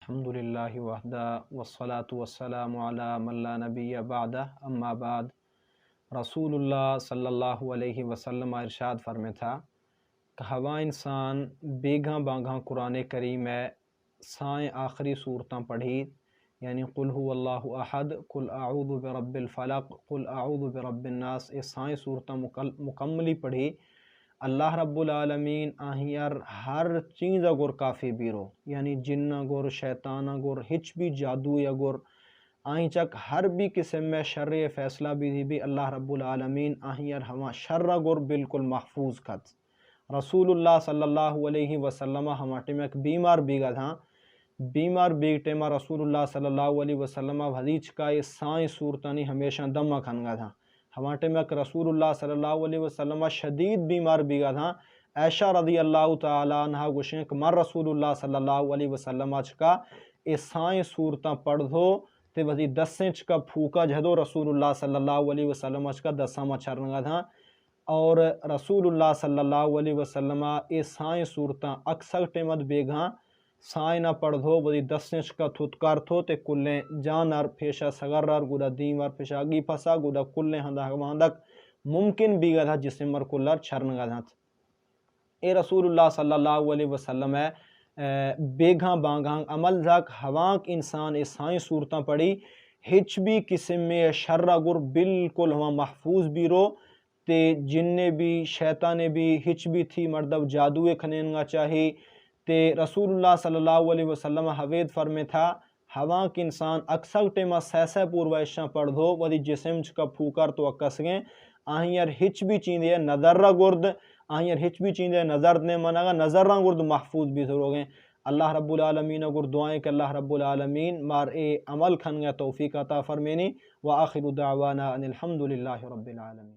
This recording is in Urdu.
الحمدللہ وحدہ والصلاة والسلام علی من لا نبی بعدہ اما بعد۔ رسول اللہ صلی اللہ علیہ وسلم ارشاد فرمے تھا کہ ہوا انسان بیگاں باگاں قرآن کریم ہے سائیں آخری صورتاں پڑھی، یعنی قل هو اللہ احد، قل اعوذ برب الفلق، قل اعوذ برب الناس، یہ سائیں صورتاں مکملی پڑھی اللہ رب العالمین آہیار ہر چیز اگر کافی بیرو، یعنی جن اگر شیطان اگر ہچ بھی جادو اگر آہیں چک ہر بھی قسم میں شر فیصلہ بھی اللہ رب العالمین آہیار ہما شر اگر بالکل محفوظ کت۔ رسول اللہ صلی اللہ علیہ وسلم ہما ٹیم ایک بیمار بیگا تھا، بیمار بیگ ٹیمہ رسول اللہ صلی اللہ علیہ وسلم حدیث کا یہ سائیں صورتانی ہمیشہ دمہ کھنگا تھا۔ ہمارے میں رسول اللہ صلی اللہ علیہ وسلم شدید بیمار بیگا تھا، عائشہ رضی اللہ تعالیٰ عنہ گوشیں کہ مر رسول اللہ صلی اللہ علیہ وسلم چکا اے سائیں صورتاں پڑھ دو تے وزی دسیں چکا پھوکا جہدو رسول اللہ صلی اللہ علیہ وسلم چکا دسامہ چھرنگا تھا، اور رسول اللہ صلی اللہ علیہ وسلم اے سائیں صورتاں اکثر ٹیمت بیگاں سائیں نہ پڑھ دو وزی دسیں چکا تھتکار تھو تے کلیں جانر پیشہ سگرر گوڑا دیمر پیشہ گی پسا گوڑا کلیں ہندہ ہندک ممکن بیگا تھا جسم مر کلر چھرنگا تھا۔ اے رسول اللہ صلی اللہ علیہ وسلم بیگاں بانگاں عمل ذاک ہوانک انسان اے سائیں صورتاں پڑھی ہچ بھی قسم میں شر اگر بالکل ہوا محفوظ بھی رو تے جننے بھی شیطانے بھی ہچ بھی تھی مردب جادوے کھنینگا چاہی تے رسول اللہ صلی اللہ علیہ وسلم حوید فرمے تھا ہوانک انسان اکثر ٹیمہ سیسے پورویشاں پڑھ دو ودی جسم چکا پھوکار تو اکس گئیں آہیار ہچ بھی چیندے نظر را گرد آہیار ہچ بھی چیندے نظر دنے منگا نظر را گرد محفوظ بھی ضرور گئیں۔ اللہ رب العالمین اگر دعائیں کہ اللہ رب العالمین مار اے عمل کھن گیا توفیق عطا فرمینی، وآخر دعوانا ان الحمدللہ رب العالمین۔